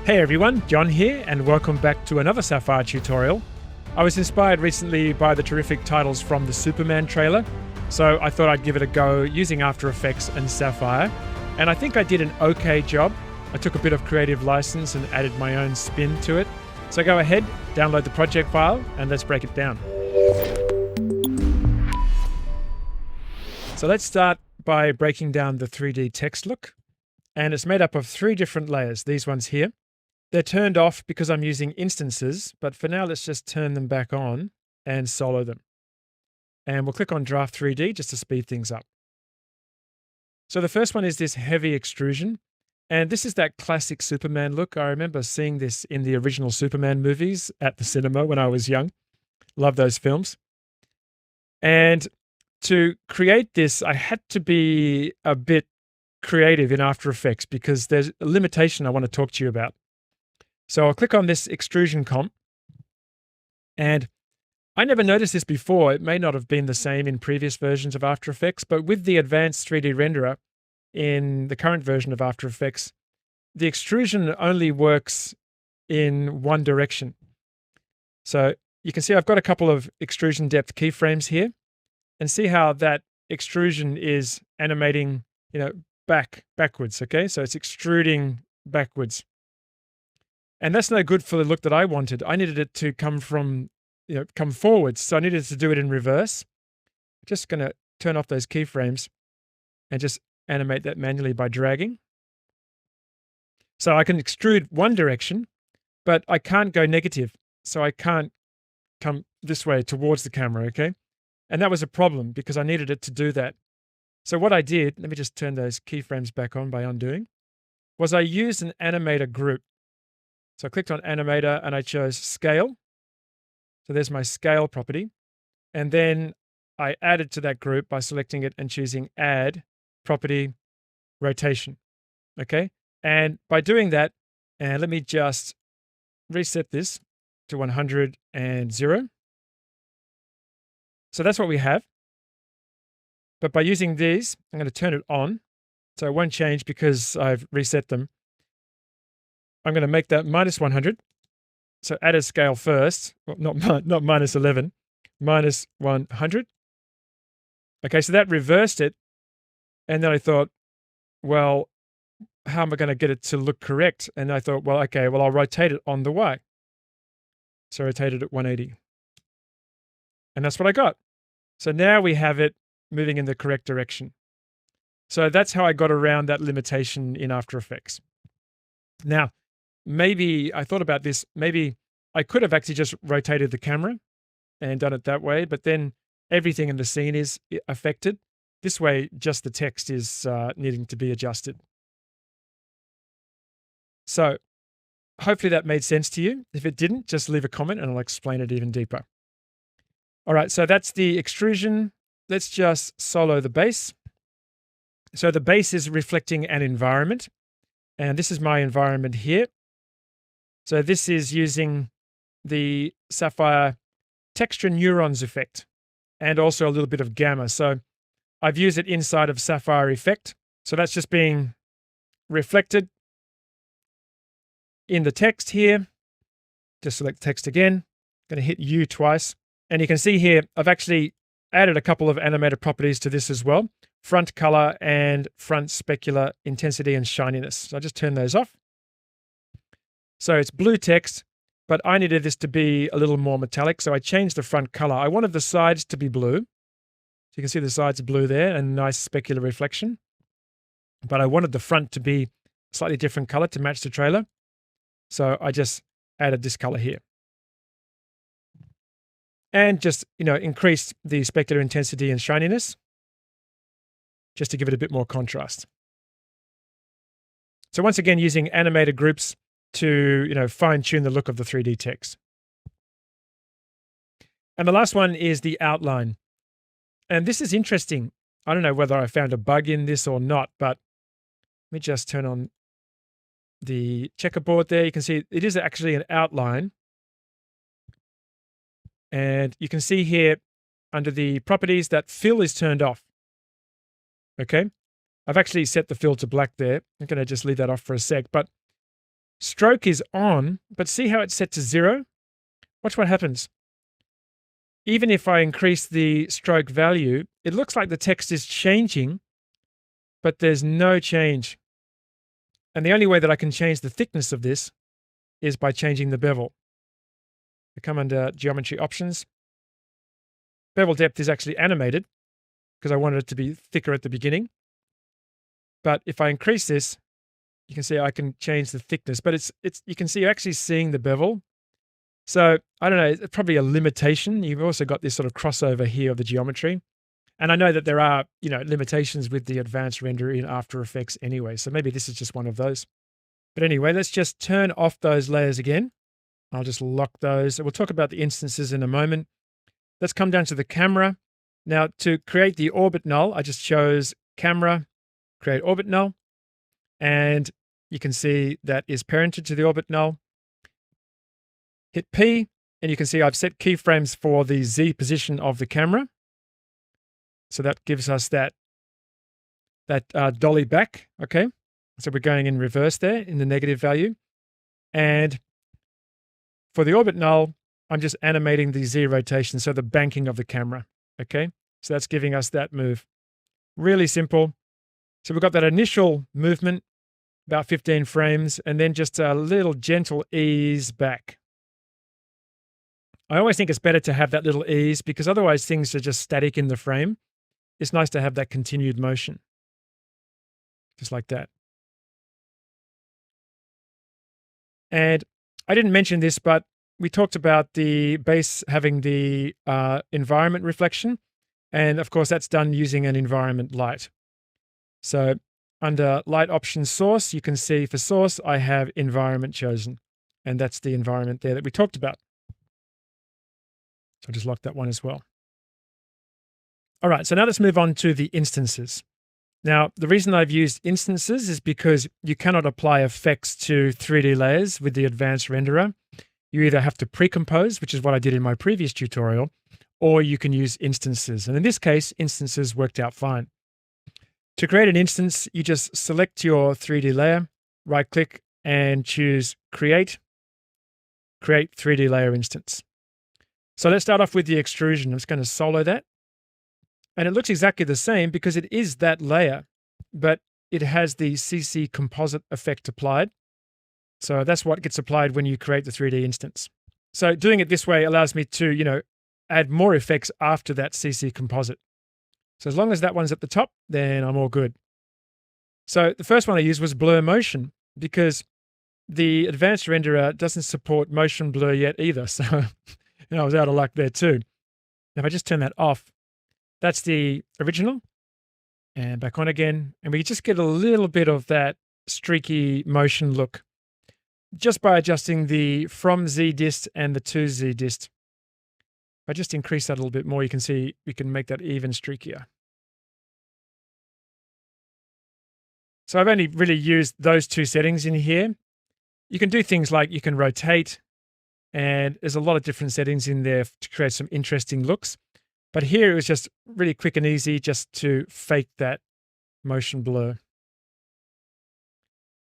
Hey everyone, John here, and welcome back to another Sapphire tutorial. I was inspired recently by the terrific titles from the Superman trailer, so I thought I'd give it a go using After Effects and Sapphire, and I think I did an okay job. I took a bit of creative license and added my own spin to it. So go ahead, download the project file, and let's break it down. So let's start by breaking down the 3D text look, and it's made up of 3 different layers, these ones here. They're turned off because I'm using instances, but for now, let's just turn them back on and solo them. And we'll click on Draft 3D just to speed things up. So the first one is this heavy extrusion. And this is that classic Superman look. I remember seeing this in the original Superman movies at the cinema when I was young. Love those films. And to create this, I had to be a bit creative in After Effects because there's a limitation I want to talk to you about. So I'll click on this extrusion comp, and I never noticed this before. It may not have been the same in previous versions of After Effects, but with the advanced 3D renderer in the current version of After Effects, the extrusion only works in one direction. So you can see I've got a couple of extrusion depth keyframes here, and see how that extrusion is animating, backwards, okay? So it's extruding backwards. And that's no good for the look that I wanted. I needed it to come from, come forwards. So I needed to do it in reverse. Just going to turn off those keyframes and just animate that manually by dragging. So I can extrude one direction, but I can't go negative. So I can't come this way towards the camera, okay? And that was a problem because I needed it to do that. So what I did, let me just turn those keyframes back on by undoing, was I used an animator group. So I clicked on Animator and I chose Scale. So there's my Scale property. And then I added to that group by selecting it and choosing Add Property Rotation. Okay? And by doing that, and let me just reset this to 100 and 0. So that's what we have. But by using these, I'm going to turn it on. So it won't change because I've reset them. I'm going to make that minus 100. So add a scale first, well, not minus 11, minus 100. Okay, so that reversed it. And then I thought, well, how am I going to get it to look correct? And I thought, well, okay, well, I'll rotate it on the Y. So I rotated it 180. And that's what I got. So now we have it moving in the correct direction. So that's how I got around that limitation in After Effects. Now, maybe I thought about this, maybe I could have actually just rotated the camera and done it that way, but then everything in the scene is affected. This way, just the text is needing to be adjusted. So hopefully that made sense to you. If it didn't, just leave a comment and I'll explain it even deeper. All right, so that's the extrusion. Let's just solo the base. So the base is reflecting an environment, and this is my environment here. So this is using the Sapphire texture neurons effect and also a little bit of gamma. So I've used it inside of Sapphire effect. So that's just being reflected in the text here. Just select text again. I'm going to hit U twice. And you can see here, I've actually added a couple of animated properties to this as well. Front color and front specular intensity and shininess. So I just turn those off. So it's blue text, but I needed this to be a little more metallic. So I changed the front color. I wanted the sides to be blue. So you can see the sides are blue there and nice specular reflection. But I wanted the front to be a slightly different color to match the trailer. So I just added this color here. And just, increased the specular intensity and shininess just to give it a bit more contrast. So once again, using animator groups to, fine-tune the look of the 3D text. And the last one is the outline. And this is interesting. I don't know whether I found a bug in this or not, but let me just turn on the checkerboard there. You can see it is actually an outline. And you can see here under the properties that fill is turned off. Okay. I've actually set the fill to black there. I'm going to just leave that off for a sec. But stroke is on, but see how it's set to 0? Watch what happens. Even if I increase the stroke value, it looks like the text is changing, but there's no change. And the only way that I can change the thickness of this is by changing the bevel. I come under Geometry Options. Bevel depth is actually animated because I wanted it to be thicker at the beginning. But if I increase this, you can see I can change the thickness, but you can see you're actually seeing the bevel. So I don't know, it's probably a limitation. You've also got this sort of crossover here of the geometry. And I know that there are, limitations with the advanced renderer in After Effects anyway. So maybe this is just one of those. But anyway, let's just turn off those layers again. I'll just lock those. We'll talk about the instances in a moment. Let's come down to the camera. Now, to create the orbit null, I just chose Camera, Create Orbit Null. And you can see that is parented to the orbit null. Hit P, and you can see I've set keyframes for the Z position of the camera. So that gives us that dolly back, okay? So we're going in reverse there in the negative value. And for the orbit null, I'm just animating the Z rotation, so the banking of the camera, okay? So that's giving us that move. Really simple. So we've got that initial movement, about 15 frames, and then just a little gentle ease back. I always think it's better to have that little ease because otherwise things are just static in the frame. It's nice to have that continued motion. Just like that. And I didn't mention this, but we talked about the base having the environment reflection. And of course, that's done using an environment light. So under Light Options Source, you can see for source, I have environment chosen. And that's the environment there that we talked about. So I'll just lock that one as well. All right, so now let's move on to the instances. Now, the reason I've used instances is because you cannot apply effects to 3D layers with the advanced renderer. You either have to pre-compose, which is what I did in my previous tutorial, or you can use instances. And in this case, instances worked out fine. To create an instance, you just select your 3D layer, right-click, and choose Create 3D Layer Instance. So let's start off with the extrusion. I'm just going to solo that. And it looks exactly the same because it is that layer, but it has the CC composite effect applied. So that's what gets applied when you create the 3D instance. So doing it this way allows me to, add more effects after that CC composite. So as long as that one's at the top, then I'm all good. So the first one I used was blur motion because the advanced renderer doesn't support motion blur yet either. So I was out of luck there too. Now if I just turn that off, that's the original, and back on again. And we just get a little bit of that streaky motion look just by adjusting the from Z dist and the to Z dist. If I just increase that a little bit more, you can see we can make that even streakier. So I've only really used those two settings in here. You can do things like you can rotate, and there's a lot of different settings in there to create some interesting looks. But here it was just really quick and easy just to fake that motion blur.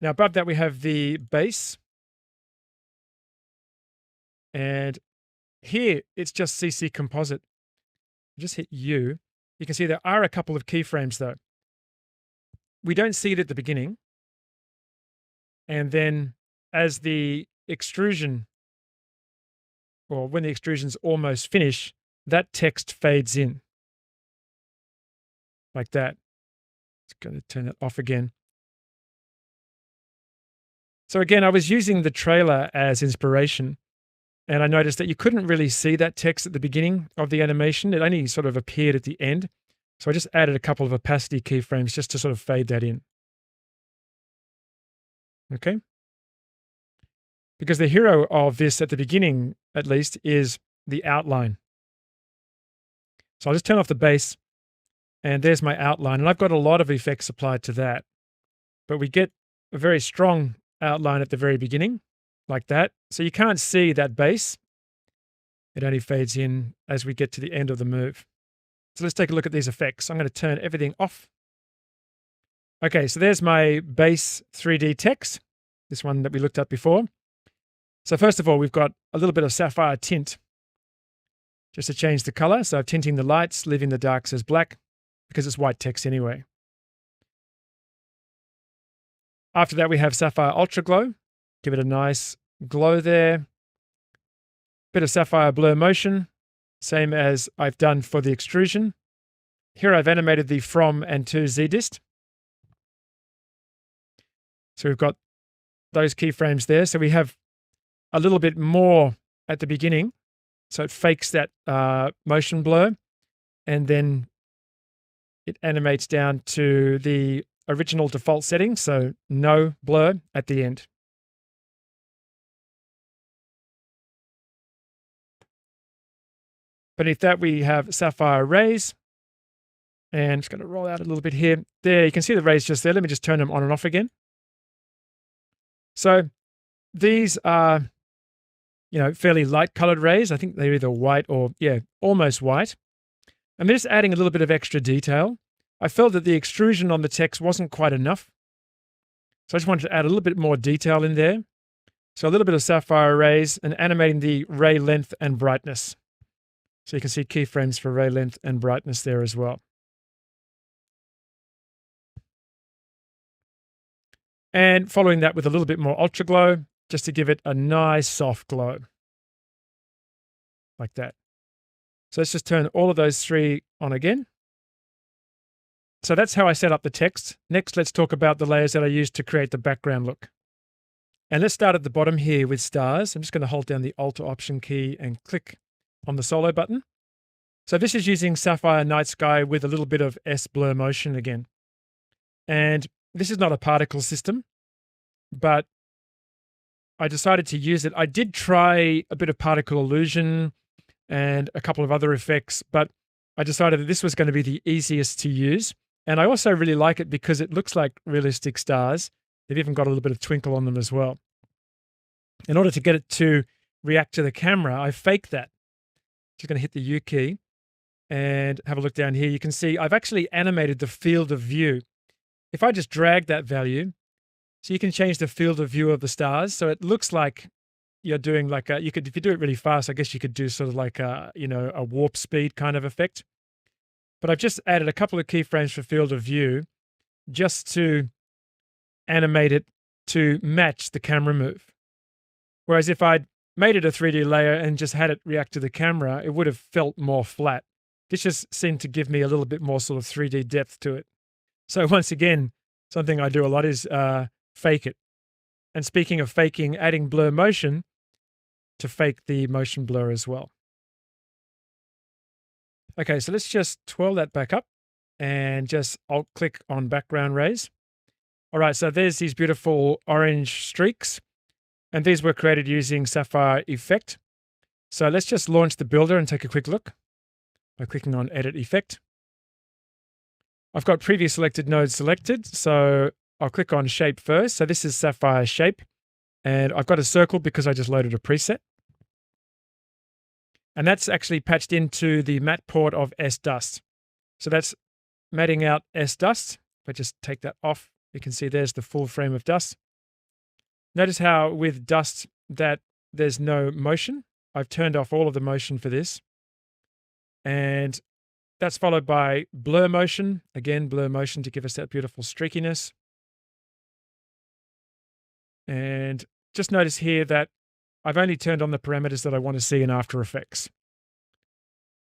Now above that we have the base. And here it's just CC composite. Just hit U. You can see there are a couple of keyframes though. We don't see it at the beginning. And then as the extrusion, or when the extrusion's almost finished, that text fades in like that. Just going to turn it off again. So again, I was using the trailer as inspiration, and I noticed that you couldn't really see that text at the beginning of the animation. It only sort of appeared at the end. So I just added a couple of opacity keyframes just to sort of fade that in. Okay? Because the hero of this at the beginning, at least, is the outline. So I'll just turn off the base, and there's my outline. And I've got a lot of effects applied to that. But we get a very strong outline at the very beginning, like that. So you can't see that base. It only fades in as we get to the end of the move. So let's take a look at these effects. I'm going to turn everything off. Okay, so there's my base 3D text. this one that we looked at before. So first of all, we've got a little bit of sapphire tint just to change the color. So tinting the lights, leaving the darks as black because it's white text anyway. After that, we have sapphire ultra glow. Give it a nice glow there. Bit of sapphire blur motion, same as I've done for the extrusion. Here I've animated the from and to Z dist. So we've got those keyframes there. So we have a little bit more at the beginning. So it fakes that motion blur, and then it animates down to the original default setting, so no blur at the end. Beneath that, we have sapphire rays. And I'm just going to roll out a little bit here. There, you can see the rays just there. Let me just turn them on and off again. So these are, fairly light colored rays. I think they're either white or, almost white. I'm just adding a little bit of extra detail. I felt that the extrusion on the text wasn't quite enough. So I just wanted to add a little bit more detail in there. So a little bit of sapphire rays and animating the ray length and brightness. So you can see keyframes for ray length and brightness there as well. And following that with a little bit more ultra glow, just to give it a nice soft glow. Like that. So let's just turn all of those three on again. So that's how I set up the text. Next, let's talk about the layers that I used to create the background look. And let's start at the bottom here with stars. I'm just going to hold down the Alt or Option key and click on the solo button. So this is using Sapphire Night Sky with a little bit of S blur motion again. And this is not a particle system, but I decided to use it. I did try a bit of particle illusion and a couple of other effects, but I decided that this was going to be the easiest to use. And I also really like it because it looks like realistic stars. They've even got a little bit of twinkle on them as well. In order to get it to react to the camera, I faked that. Just going to hit the U key and have a look down here. You can see I've actually animated the field of view. If I just drag that value, so you can change the field of view of the stars. So it looks like you're doing like if you do it really fast, I guess you could do sort of like a warp speed kind of effect. But I've just added a couple of keyframes for field of view just to animate it to match the camera move. Whereas if I'd made it a 3D layer and just had it react to the camera, it would have felt more flat. This just seemed to give me a little bit more sort of 3D depth to it. So once again, something I do a lot is fake it. And speaking of faking, adding blur motion to fake the motion blur as well. Okay, so let's just twirl that back up and just Alt-click on background rays. All right, so there's these beautiful orange streaks, and these were created using Sapphire Effect. So let's just launch the builder and take a quick look by clicking on Edit Effect. I've got previous selected nodes selected, so I'll click on Shape first. So this is Sapphire Shape, and I've got a circle because I just loaded a preset. And that's actually patched into the matte port of S-Dust. So that's matting out S-Dust. If I just take that off, you can see there's the full frame of dust. Notice how with dust that there's no motion. I've turned off all of the motion for this. And that's followed by blur motion. Again, blur motion to give us that beautiful streakiness. And just notice here that I've only turned on the parameters that I want to see in After Effects.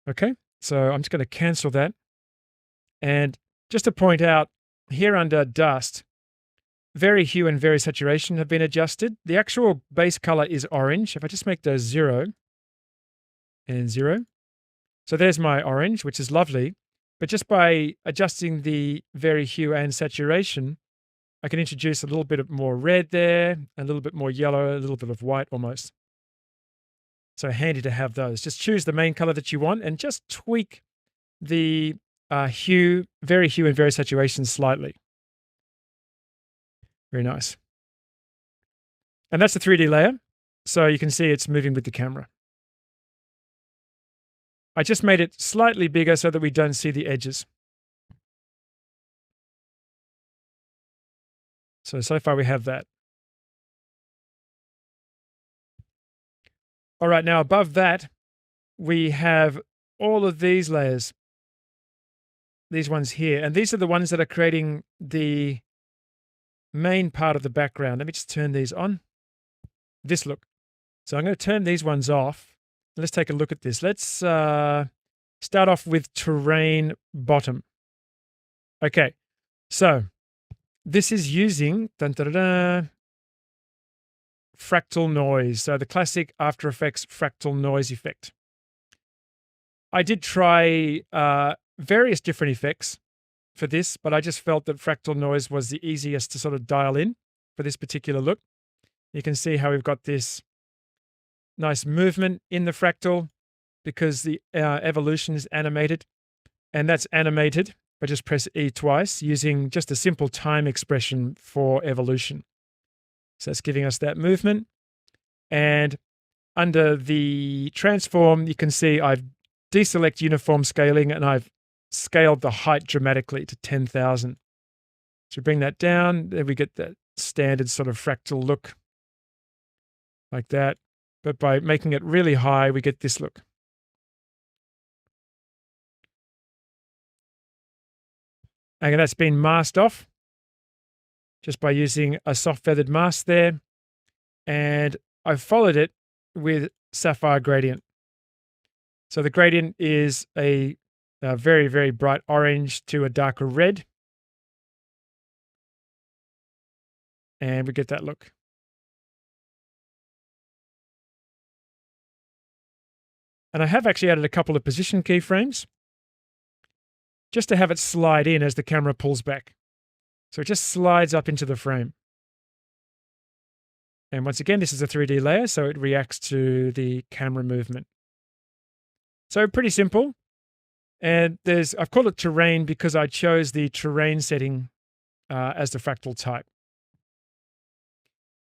Okay, so I'm just going to cancel that. And just to point out, here under dust, Vary Hue and Vary Saturation have been adjusted. The actual base color is orange. If I just make those 0 and 0. So there's my orange, which is lovely. But just by adjusting the Vary Hue and Saturation, I can introduce a little bit of more red there, a little bit more yellow, a little bit of white almost. So handy to have those. Just choose the main color that you want and just tweak the Vary Hue and Vary Saturation slightly. Very nice. And that's the 3D layer. So you can see it's moving with the camera. I just made it slightly bigger so that we don't see the edges. So far we have that. All right, now above that, we have all of these layers, these ones here, and these are the ones that are creating the main part of the background. Let me just turn these on. This look. So I'm going to turn these ones off. Let's take a look at this. Let's start off with terrain bottom. Okay, so this is using fractal noise. So the classic After Effects fractal noise effect. I did try various different effects for this, but I just felt that fractal noise was the easiest to sort of dial in for this particular look. You can see how we've got this nice movement in the fractal because the evolution is animated, and that's animated if I just press E twice using just a simple time expression for evolution. So it's giving us that movement. And under the transform, you can see I've deselect uniform scaling and I've scaled the height dramatically to 10,000. So bring that down, then we get that standard sort of fractal look like that. But by making it really high, we get this look. And that's been masked off just by using a soft feathered mask there. And I've followed it with sapphire gradient. So the gradient is a very, very bright orange to a darker red. And we get that look. And I have actually added a couple of position keyframes just to have it slide in as the camera pulls back. So it just slides up into the frame. And once again, this is a 3D layer, so it reacts to the camera movement. So pretty simple. And I've called it terrain because I chose the terrain setting as the fractal type.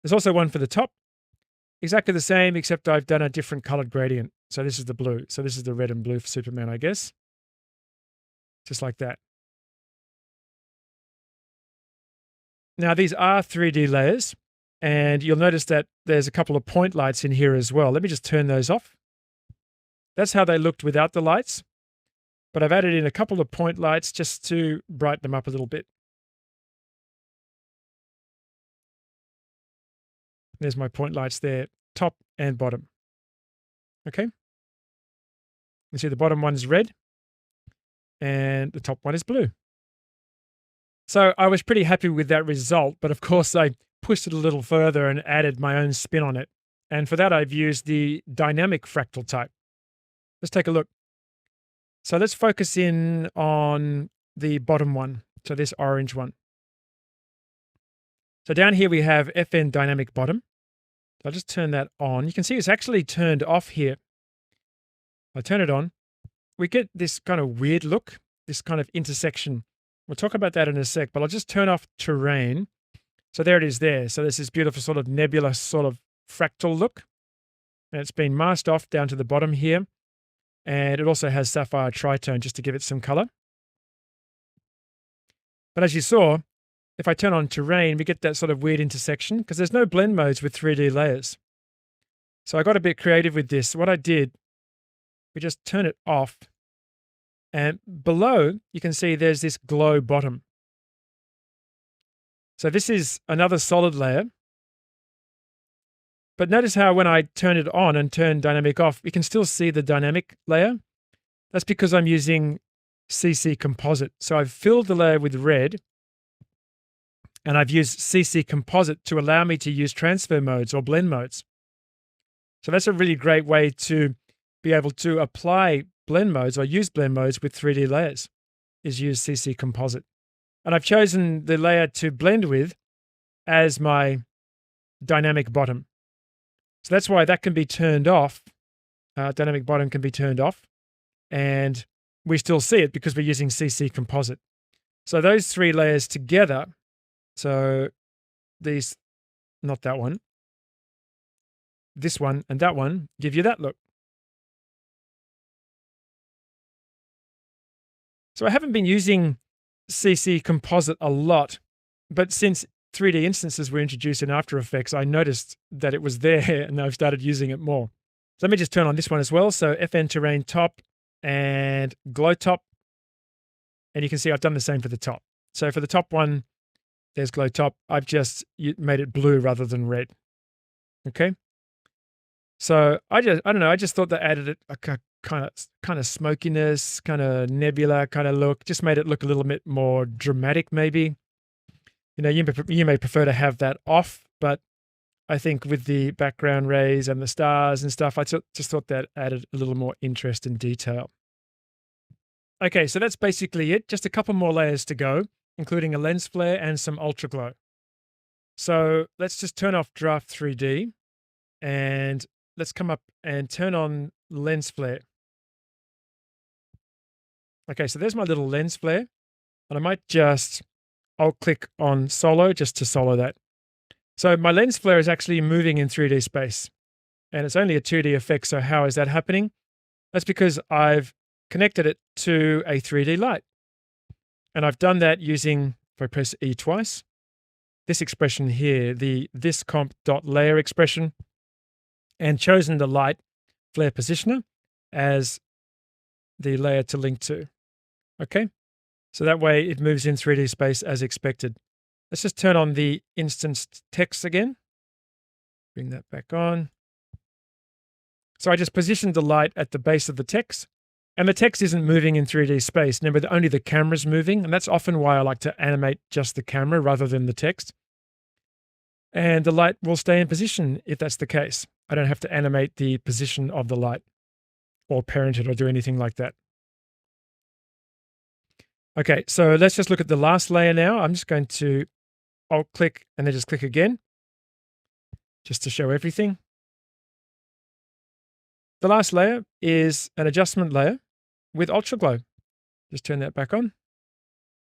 There's also one for the top. Exactly the same, except I've done a different colored gradient. So this is the blue. So this is the red and blue for Superman, I guess. Just like that. Now, these are 3D layers, and you'll notice that there's a couple of point lights in here as well. Let me just turn those off. That's how they looked without the lights, but I've added in a couple of point lights just to brighten them up a little bit. There's my point lights there, top and bottom. Okay. You see the bottom one's red and the top one is blue. So I was pretty happy with that result, but of course I pushed it a little further and added my own spin on it. And for that, I've used the dynamic fractal type. Let's take a look. So let's focus in on the bottom one. So this orange one. So down here we have FN dynamic bottom. I'll just turn that on. You can see it's actually turned off here. I turn it on. We get this kind of weird look, this kind of intersection. We'll talk about that in a sec, but I'll just turn off terrain. So there it is there. So there's this beautiful sort of nebulous sort of fractal look. And it's been masked off down to the bottom here. And it also has sapphire tritone just to give it some color. But as you saw, if I turn on terrain, we get that sort of weird intersection because there's no blend modes with 3D layers. So I got a bit creative with this. What I did, we just turn it off. And below, you can see there's this glow bottom. So this is another solid layer. But notice how when I turn it on and turn dynamic off, you can still see the dynamic layer. That's because I'm using CC Composite. So I've filled the layer with red, and I've used CC Composite to allow me to use transfer modes or blend modes. So that's a really great way to be able to apply blend modes or use blend modes with 3D layers, is use CC Composite. And I've chosen the layer to blend with as my dynamic bottom. So that's why that can be turned off. Dynamic bottom can be turned off, and we still see it because we're using CC Composite. So those three layers together, so these, not that one, this one and that one, give you that look. So I haven't been using CC Composite a lot, but since 3D instances were introduced in After Effects, I noticed that it was there and I've started using it more. So let me just turn on this one as well. So FN Terrain Top and Glow Top. And you can see I've done the same for the top. So for the top one, there's Glow Top. I've just made it blue rather than red. Okay. So I don't know. I just thought that added a kind of smokiness, kind of nebula kind of look. Just made it look a little bit more dramatic, maybe. You know, you may prefer to have that off, but I think with the background rays and the stars and stuff, I just thought that added a little more interest and detail. Okay, so that's basically it. Just a couple more layers to go, including a lens flare and some ultra glow. So let's just turn off Draft 3D and let's come up and turn on lens flare. Okay, so there's my little lens flare, and I might just alt-click on solo just to solo that. So my lens flare is actually moving in 3D space, and it's only a 2D effect. So how is that happening? That's because I've connected it to a 3D light. And I've done that using, if I press E twice, this expression here, the thisComp.layer expression, and chosen the light flare positioner as the layer to link to. Okay, so that way it moves in 3D space as expected. Let's just turn on the instance text again. Bring that back on. So I just positioned the light at the base of the text, and the text isn't moving in 3D space. Remember, only the camera's moving, and that's often why I like to animate just the camera rather than the text. And the light will stay in position if that's the case. I don't have to animate the position of the light or parent it or do anything like that. Okay, so let's just look at the last layer now. I'm just going to alt-click and then just click again, just to show everything. The last layer is an adjustment layer with ultra glow. Just turn that back on,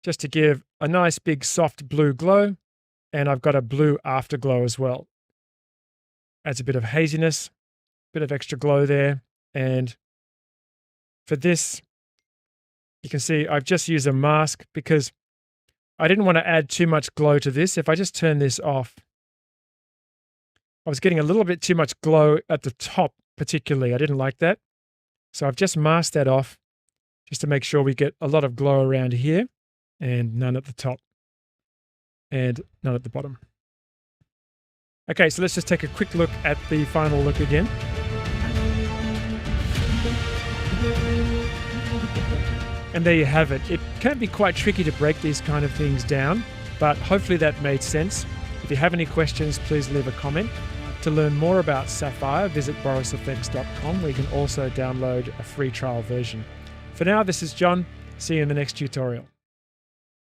just to give a nice big soft blue glow. And I've got a blue afterglow as well. Adds a bit of haziness, bit of extra glow there. And for this, you can see I've just used a mask because I didn't want to add too much glow to this. If I just turn this off, I was getting a little bit too much glow at the top particularly. I didn't like that. So I've just masked that off just to make sure we get a lot of glow around here and none at the top and none at the bottom. Okay, so let's just take a quick look at the final look again. And there you have it. It can be quite tricky to break these kind of things down, but hopefully that made sense. If you have any questions, please leave a comment. To learn more about Sapphire, visit borisfx.com, where you can also download a free trial version. For now, this is John. See you in the next tutorial.